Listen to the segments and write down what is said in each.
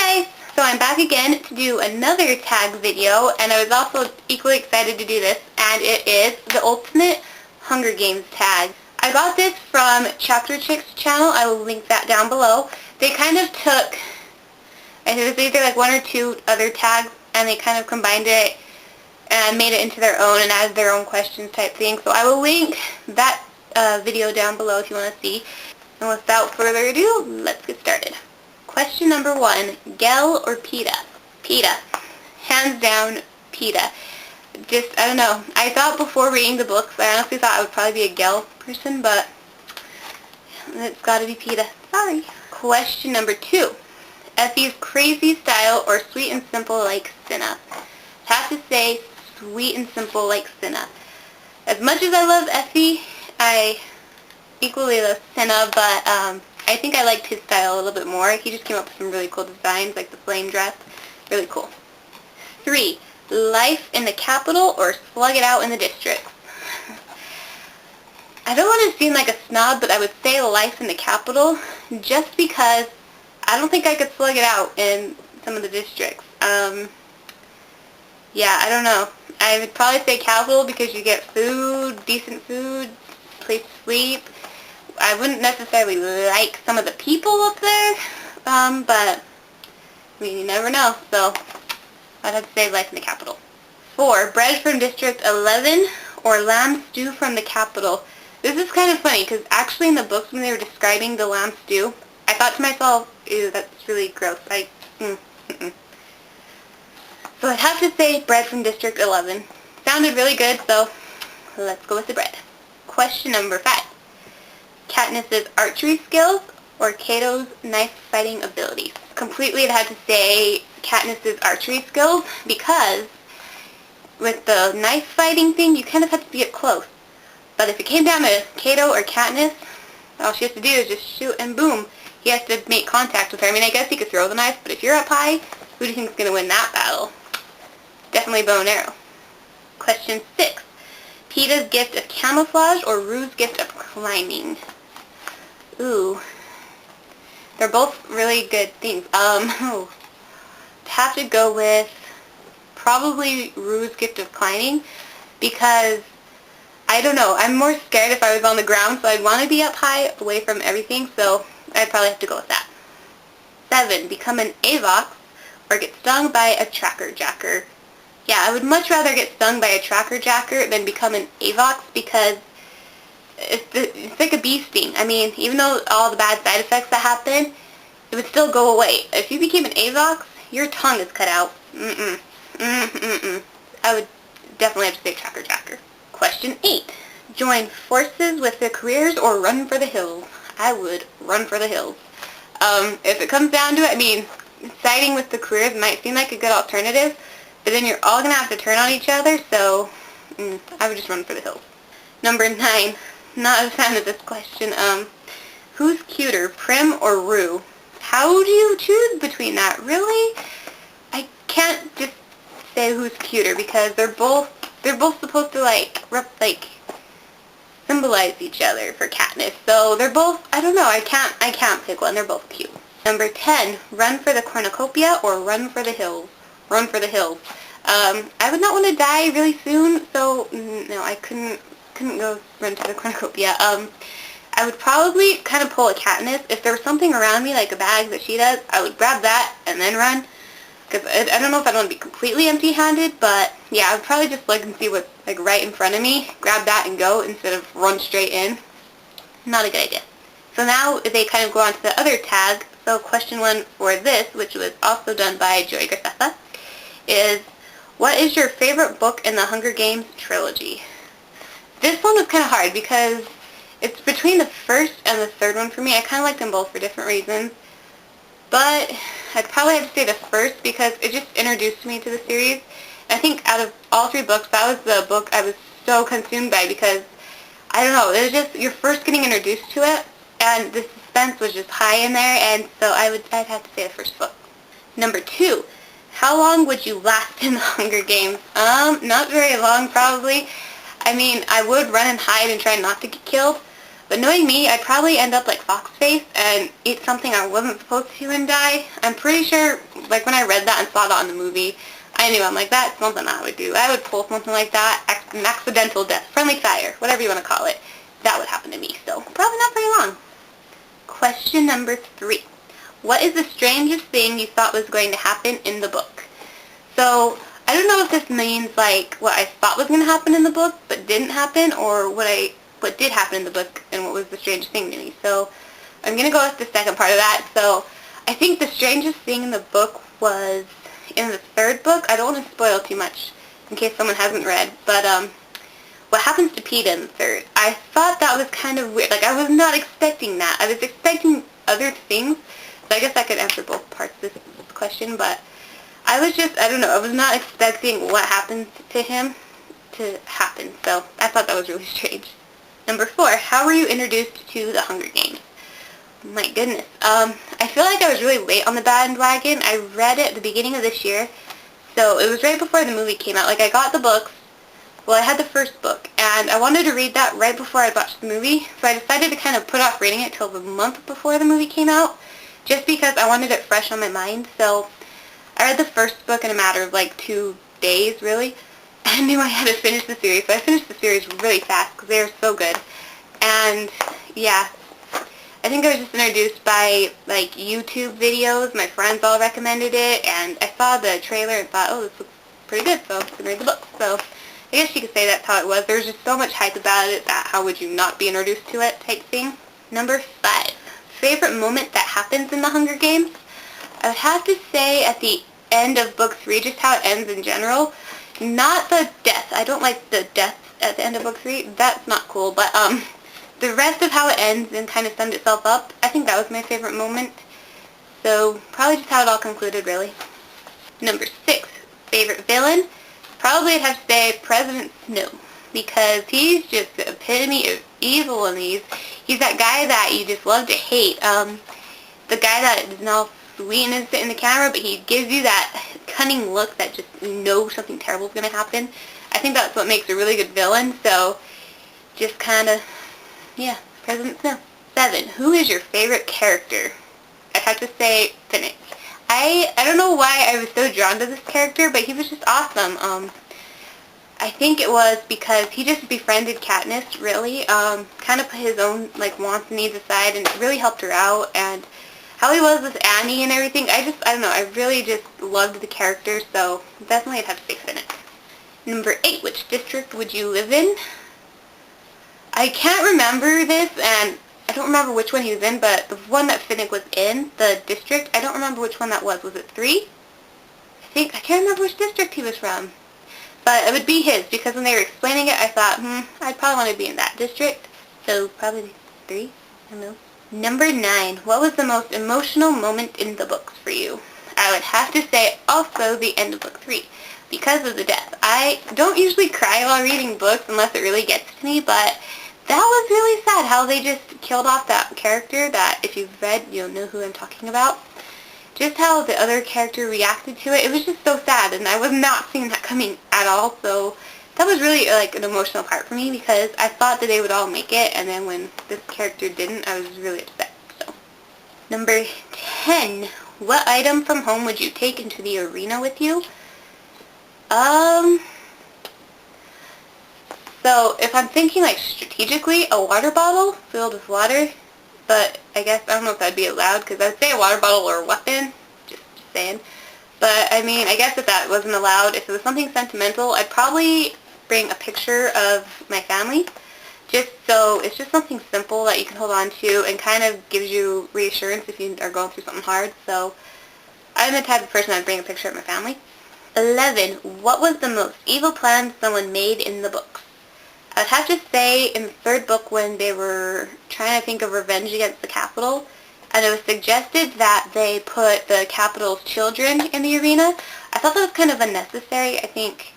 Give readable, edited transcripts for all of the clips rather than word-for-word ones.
Hi guys! So I'm back again to do another tag video, and I was also equally excited to do this, and it is the Ultimate Hunger Games tag. I got this from Chapter Chick's channel. I will link that down below. They kind of took, I think it was either like one or two other tags, and they kind of combined it and made it into their own and added their own questions type thing. So I will link that video down below if you want to see. And without further ado, let's get started. Question number 1, Gel or Pita? Pita. Hands down, Pita. I don't know. I thought before reading the books, I honestly thought I would probably be a Gel person, but it's gotta be Pita. Sorry. Question number 2, Effie's crazy style or sweet and simple like Cinna? I have to say sweet and simple like Cinna. As much as I love Effie, I equally love Cinna, but I think I liked his style a little bit more. He just came up with some really cool designs, like the flame dress. Really cool. 3, life in the capital or slug it out in the districts? I don't want to seem like a snob, but I would say life in the capital, just because I don't think I could slug it out in some of the districts. Yeah, I don't know. I would probably say capital because you get food, decent food, place to sleep. I wouldn't necessarily like some of the people up there, but I mean, you never know, so I'd have to say life in the capital. 4, bread from District 11 or lamb stew from the capital? This is kind of funny, because actually in the books when they were describing the lamb stew, I thought to myself, ew, that's really gross. So I'd have to say bread from District 11. Sounded really good, so let's go with the bread. Question number 5. Katniss's archery skills or Cato's knife fighting abilities? Completely I'd have to say Katniss's archery skills, because with the knife fighting thing you kind of have to be up close. But if it came down to Cato or Katniss, all she has to do is just shoot and boom. He has to make contact with her. I mean, I guess he could throw the knife, but if you're up high, who do you think is going to win that battle? Definitely bow and arrow. Question 6. Pita's gift of camouflage or Rue's gift of climbing? Ooh. They're both really good things. Have to go with probably Rue's gift of climbing, because I don't know, I'm more scared if I was on the ground, so I'd want to be up high away from everything, so I'd probably have to go with that. 7, become an Avox or get stung by a tracker jacker? Yeah, I would much rather get stung by a tracker jacker than become an Avox, because it's like a bee sting. I mean, even though all the bad side effects that happen, it would still go away. If you became an Avox, your tongue is cut out. I would definitely have to say tracker jacker. Question 8. Join forces with the careers or run for the hills? I would run for the hills. If it comes down to it, I mean, siding with the careers might seem like a good alternative, but then you're all going to have to turn on each other, so I would just run for the hills. Number 9. Not a fan of this question. Who's cuter, Prim or Rue? How do you choose between that? Really? I can't just say who's cuter, because they're both supposed to like symbolize each other for Katniss. So they're both, I don't know, I can't pick one. They're both cute. Number 10, run for the cornucopia or run for the hills? Run for the hills. I would not want to die really soon, so no, I couldn't go run to the cornucopia. I would probably kind of pull a Katniss. If there was something around me, like a bag that she does, I would grab that and then run. Because I don't know if I'd want to be completely empty-handed, but yeah, I would probably just look and see what's like right in front of me, grab that and go instead of run straight in. Not a good idea. So now they kind of go on to the other tag. So question 1 for this, which was also done by Joy Graceffa, is what is your favorite book in the Hunger Games trilogy? This one was kind of hard because it's between the first and the third one for me. I kind of like them both for different reasons. But I'd probably have to say the first, because it just introduced me to the series. I think out of all 3 books, that was the book I was so consumed by, because, I don't know, it was just, you're first getting introduced to it, and the suspense was just high in there, and so I'd have to say the first book. Number 2, how long would you last in the Hunger Games? Not very long, probably. I mean, I would run and hide and try not to get killed, but knowing me, I'd probably end up like Foxface and eat something I wasn't supposed to and die. I'm pretty sure like when I read that and saw that on the movie, I knew, I'm like, that's something I would do. I would pull something like that, an accidental death, friendly fire, whatever you want to call it. That would happen to me, so probably not very long. Question number 3. What is the strangest thing you thought was going to happen in the book? So, I don't know if this means like what I thought was going to happen in the book but didn't happen, or what did happen in the book and what was the strangest thing to me. So, I'm going to go with the second part of that. So, I think the strangest thing in the book was in the third book. I don't want to spoil too much in case someone hasn't read, but what happens to Pita in the third? I thought that was kind of weird. Like, I was not expecting that. I was expecting other things. So I guess I could answer both parts of this question, but I was just, I don't know, I was not expecting what happened to him to happen. So I thought that was really strange. Number 4, how were you introduced to the Hunger Games? My goodness. I feel like I was really late on the bandwagon. I read it at the beginning of this year, so it was right before the movie came out. Like, I got the books. Well, I had the first book, and I wanted to read that right before I watched the movie, so I decided to kind of put off reading it till the month before the movie came out, just because I wanted it fresh on my mind. So I read the first book in a matter of like 2 days, really. I knew I had to finish the series, so I finished the series really fast because they were so good. And yeah, I think I was just introduced by like YouTube videos. My friends all recommended it, and I saw the trailer and thought, oh, this looks pretty good, so I'm going to read the book. So I guess you could say that's how it was. There was just so much hype about it that how would you not be introduced to it type thing. Number 5, favorite moment that happens in the Hunger Games? I would have to say at the end of book 3, just how it ends in general. Not the death. I don't like the death at the end of book 3. That's not cool, but the rest of how it ends and kind of summed itself up, I think that was my favorite moment. So probably just how it all concluded, really. Number 6, favorite villain? Probably I'd have to say President Snow, because he's just the epitome of evil in these. He's that guy that you just love to hate. The guy that is now sweet and innocent in the camera, but he gives you that cunning look that just knows something terrible is going to happen. I think that's what makes a really good villain, so just kind of, yeah, President Snow. 7, who is your favorite character? I'd have to say Finnick. I don't know why I was so drawn to this character, but he was just awesome. I think it was because he just befriended Katniss, really, kind of put his own like wants and needs aside, and really helped her out, and how he was with Annie and everything, I don't know, I really just loved the character, so definitely I'd have to say Finnick. Number 8, which district would you live in? I can't remember this, and I don't remember which one he was in, but the one that Finnick was in, the district, I don't remember which one that was. Was it 3? I can't remember which district he was from. But it would be his, because when they were explaining it, I thought, I'd probably want to be in that district. So probably 3, I don't know. Number 9, what was the most emotional moment in the books for you? I would have to say also the end of book 3, because of the death. I don't usually cry while reading books unless it really gets to me, but that was really sad how they just killed off that character that if you've read, you'll know who I'm talking about. Just how the other character reacted to it, it was just so sad, and I was not seeing that coming at all, so that was really like an emotional part for me because I thought that they would all make it, and then when this character didn't, I was really upset. So, number 10, what item from home would you take into the arena with you? So if I'm thinking like strategically, a water bottle filled with water, but I guess I don't know if that'd be allowed because I'd say a water bottle or a weapon, just saying. But I mean, I guess if that wasn't allowed, if it was something sentimental, I'd probably bring a picture of my family, just so it's just something simple that you can hold on to and kind of gives you reassurance if you are going through something hard. So I'm the type of person that'd bring a picture of my family. 11, what was the most evil plan someone made in the books? I'd have to say in the third book when they were trying to think of revenge against the Capitol, and it was suggested that they put the Capitol's children in the arena. I thought that was kind of unnecessary. I think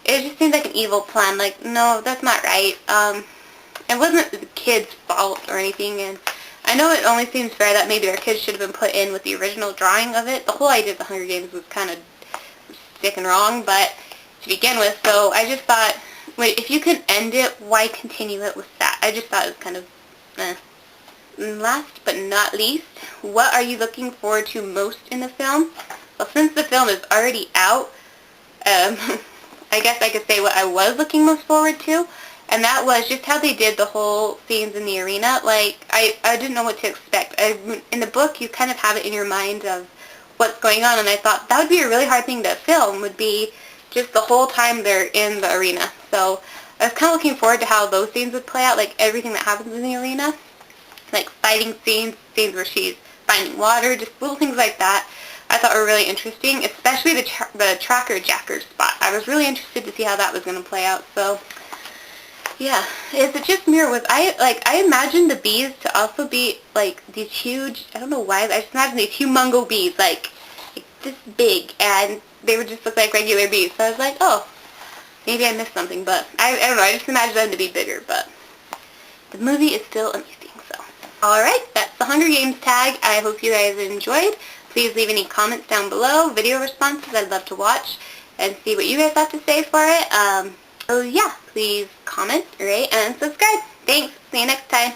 it just seemed like an evil plan. Like, no, that's not right. It wasn't the kids' fault or anything, and I know it only seems fair that maybe their kids should have been put in with the original drawing of it. The whole idea of the Hunger Games was kind of sick and wrong, but to begin with, so I just thought, wait, if you can end it, why continue it with that? I just thought it was kind of, Last but not least, what are you looking forward to most in the film? Well, since the film is already out, I guess I could say what I was looking most forward to, and that was just how they did the whole scenes in the arena. Like, I didn't know what to expect. In the book, you kind of have it in your mind of what's going on, and I thought that would be a really hard thing to film, would be just the whole time they're in the arena. So I was kind of looking forward to how those scenes would play out, like everything that happens in the arena, like fighting scenes, scenes where she's finding water, just little things like that. I thought were really interesting, especially the tracker jacker spot. I was really interested to see how that was going to play out. So yeah, is it just me, or was I imagined the bees to also be like these huge, I don't know why, I just imagined these humongo bees, like this big, and they would just look like regular bees. So I was like, oh, maybe I missed something, but I don't know, I just imagined them to be bigger, but the movie is still amazing. So alright, that's the Hunger Games tag. I hope you guys enjoyed. Please leave any comments down below, video responses. I'd love to watch and see what you guys have to say for it. So yeah, please comment, rate, and subscribe. Thanks. See you next time.